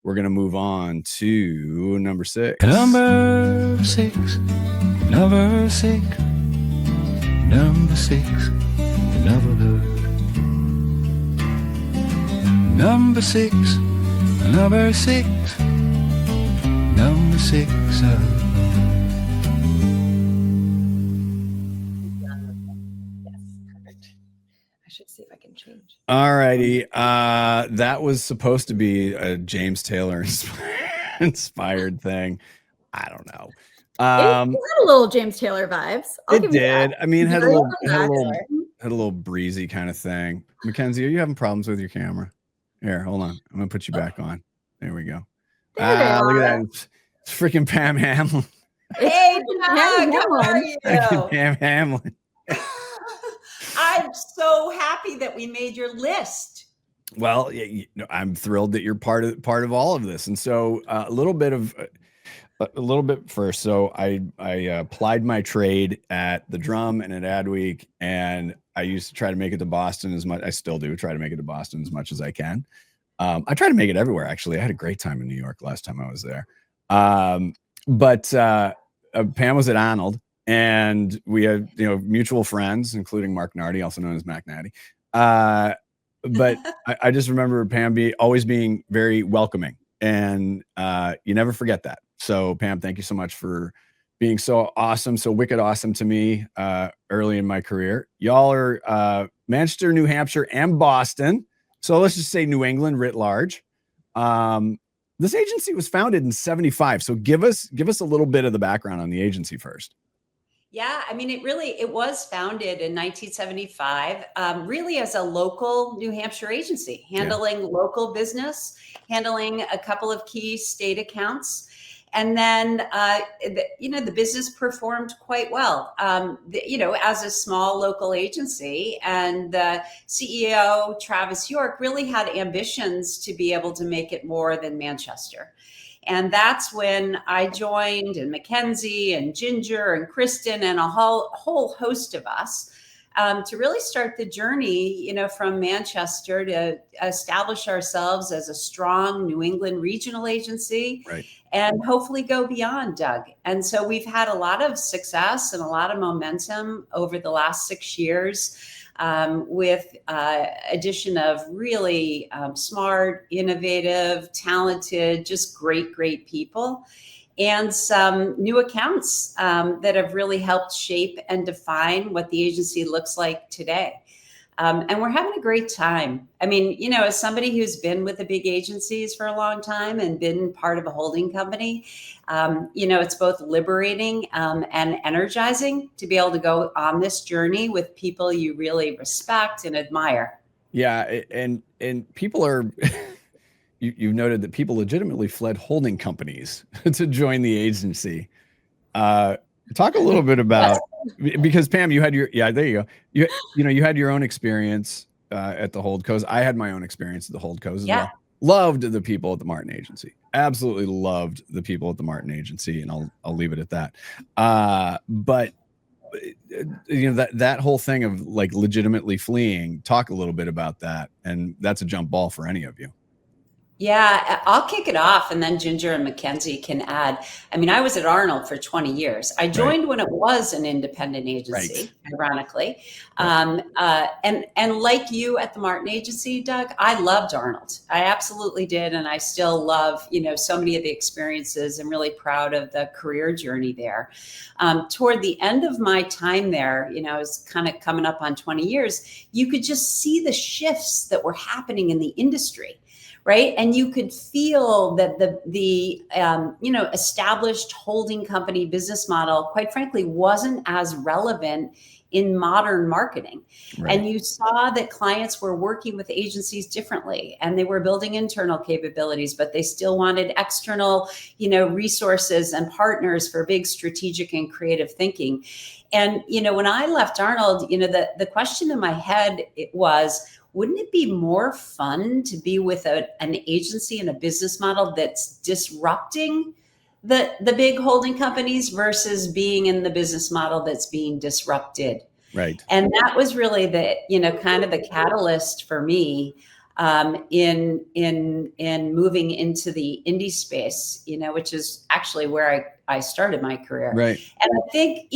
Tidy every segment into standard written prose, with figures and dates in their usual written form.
we're going to move on to number 6. Number 6. Number 6. Number 6. Number 6. Number 6. Number 6. Should see if I can change. All righty. That was supposed to be a James Taylor inspired thing. I don't know. It had a little James Taylor vibes. It did. I mean, it had a little breezy kind of thing. Mackenzie, are you having problems with your camera? Here, hold on. I'm gonna put you back on. There we go. Look at that. It's freaking Pam Hamlin. Hey, Doug, how are you? Pam Hamlin. I'm so happy that we made your list. Well, I'm thrilled that you're part of all of this. And so a little bit first. So I applied my trade at the Drum and at Adweek, and I used to try to make it to Boston as much. I still do try to make it to Boston as much as I can. I try to make it everywhere. Actually, I had a great time in New York last time I was there. But Pam was at Arnold. And we had, mutual friends, including Mark Nardi, also known as Mac Natty. But I just remember Pam always being very welcoming, and you never forget that. So Pam, thank you so much for being so awesome, so wicked awesome to me early in my career. Y'all are Manchester, New Hampshire, and Boston. So let's just say New England writ large. This agency was founded in 1975. So give us a little bit of the background on the agency first. Yeah, I mean, it was founded in 1975, really as a local New Hampshire agency, handling local business, handling a couple of key state accounts. And then, the business performed quite well, as a small local agency. And the CEO, Travis York, really had ambitions to be able to make it more than Manchester. And that's when I joined, and Mackenzie and Ginger and Kristen and a whole host of us to really start the journey, from Manchester to establish ourselves as a strong New England regional agency, right, and hopefully go beyond, Doug. And so we've had a lot of success and a lot of momentum over the last 6 years. With addition of really smart, innovative, talented, just great people, and some new accounts that have really helped shape and define what the agency looks like today. And we're having a great time. I mean, as somebody who's been with the big agencies for a long time and been part of a holding company, it's both liberating and energizing to be able to go on this journey with people you really respect and admire. Yeah. And people are, you've noted that people legitimately fled holding companies to join the agency. Talk a little bit about, because Pam, you had there you go. You had your own experience at the holdcos. I had my own experience at the holdcos as well. Loved the people at the Martin Agency. Absolutely loved the people at the Martin Agency, and I'll leave it at that. But that whole thing of like legitimately fleeing. Talk a little bit about that, and that's a jump ball for any of you. Yeah, I'll kick it off, and then Ginger and Mackenzie can add. I mean, I was at Arnold for 20 years. I joined when it was an independent agency, ironically. And like you at the Martin Agency, Doug, I loved Arnold. I absolutely did. And I still love, so many of the experiences. I'm really proud of the career journey there. Toward the end of my time there, I was kind of coming up on 20 years, you could just see the shifts that were happening in the industry. Right. And you could feel that the established holding company business model, quite frankly, wasn't as relevant in modern marketing. Right. And you saw that clients were working with agencies differently, and they were building internal capabilities, but they still wanted external, resources and partners for big strategic and creative thinking. And, when I left Arnold, the question in my head was, wouldn't it be more fun to be with an agency and a business model that's disrupting the big holding companies versus being in the business model that's being disrupted? Right. And that was really the, kind of the catalyst for me in moving into the indie space, which is actually where I started my career. Right. And I think,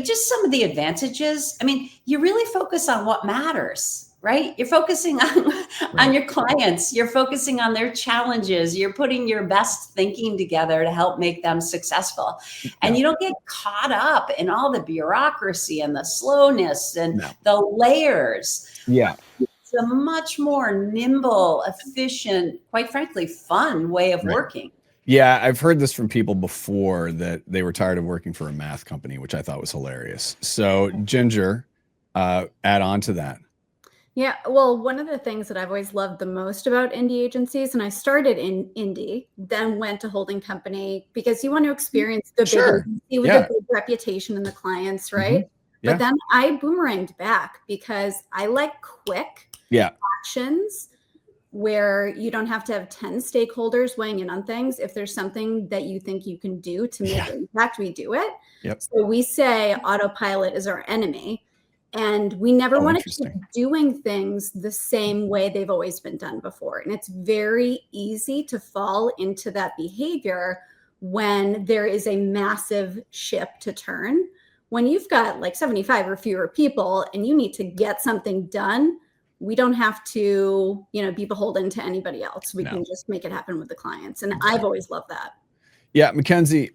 just some of the advantages, I mean, you really focus on what matters. Right? You're focusing on your clients. You're focusing on their challenges. You're putting your best thinking together to help make them successful. And you don't get caught up in all the bureaucracy and the slowness and the layers. Yeah. It's a much more nimble, efficient, quite frankly, fun way of working. Yeah, I've heard this from people before that they were tired of working for a math company, which I thought was hilarious. So Ginger, add on to that. Yeah, well, one of the things that I've always loved the most about indie agencies, and I started in indie, then went to holding company, because you want to experience the big agency with a good reputation and the clients, right? But then I boomeranged back because I like quick actions where you don't have to have 10 stakeholders weighing in on things. If there's something that you think you can do to make an impact, we do it. So we say autopilot is our enemy. And we never want to keep doing things the same way they've always been done before. And it's very easy to fall into that behavior when there is a massive ship to turn. When you've got like 75 or fewer people and you need to get something done, we don't have to, be beholden to anybody else. We can just make it happen with the clients. And I've always loved that. Yeah, Mackenzie,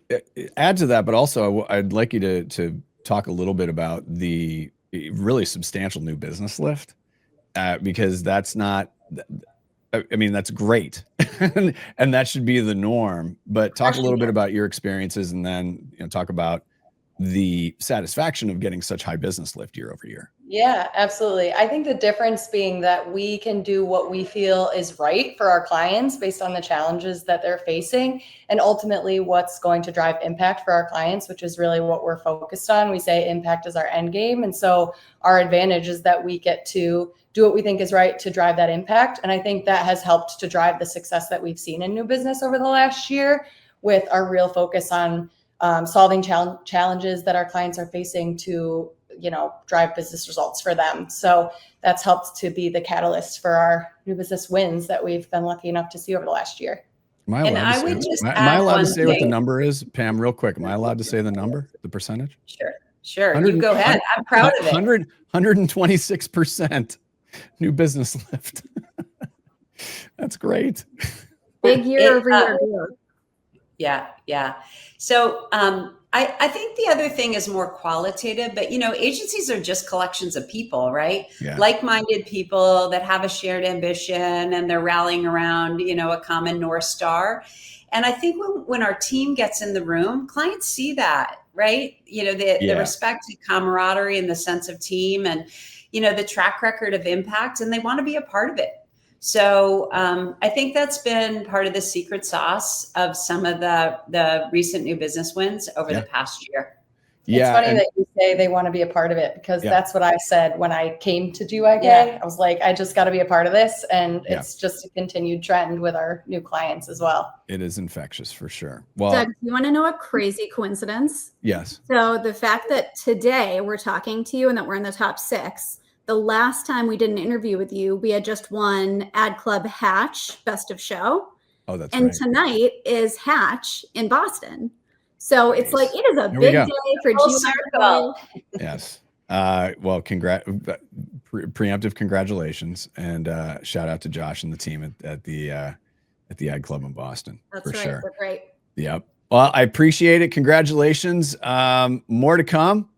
add to that, but also I'd like you to talk a little bit about the really substantial new business lift, because that's not, I mean, that's great. and that should be the norm, but talk a little bit about your experiences, and then talk about the satisfaction of getting such high business lift year over year. Yeah, absolutely. I think the difference being that we can do what we feel is right for our clients based on the challenges that they're facing, and ultimately what's going to drive impact for our clients, which is really what we're focused on. We say impact is our end game. And so our advantage is that we get to do what we think is right to drive that impact. And I think that has helped to drive the success that we've seen in new business over the last year, with our real focus on solving challenges that our clients are facing to drive business results for them. So that's helped to be the catalyst for our new business wins that we've been lucky enough to see over the last year. Am I allowed to say what the number is, Pam, real quick? Am I allowed to say the number, the percentage? Sure. You go ahead. I'm proud of it. 126% new business lift. That's great. Big year over year growth. Yeah. So I think the other thing is more qualitative, but agencies are just collections of people, right? Yeah. Like-minded people that have a shared ambition, and they're rallying around, a common North Star. And I think when our team gets in the room, clients see that, right? The respect and camaraderie and the sense of team, and, the track record of impact, and they want to be a part of it. So I think that's been part of the secret sauce of some of the recent new business wins over the past year. It's funny that you say they want to be a part of it, because that's what I said when I came to GYK. I was like, I just got to be a part of this. And it's just a continued trend with our new clients as well. It is infectious for sure. Well, Doug, you want to know a crazy coincidence? Yes. So the fact that today we're talking to you and that we're in the top 6, the last time we did an interview with you, we had just won Ad Club Hatch Best of Show. Oh, that's and right. tonight is Hatch in Boston. So it's like, it is a big day for GYK. Yes. Well, preemptive congratulations, and shout out to Josh and the team at the Ad Club in Boston. That's for right. Sure. They're great. Yep. Well, I appreciate it. Congratulations. More to come.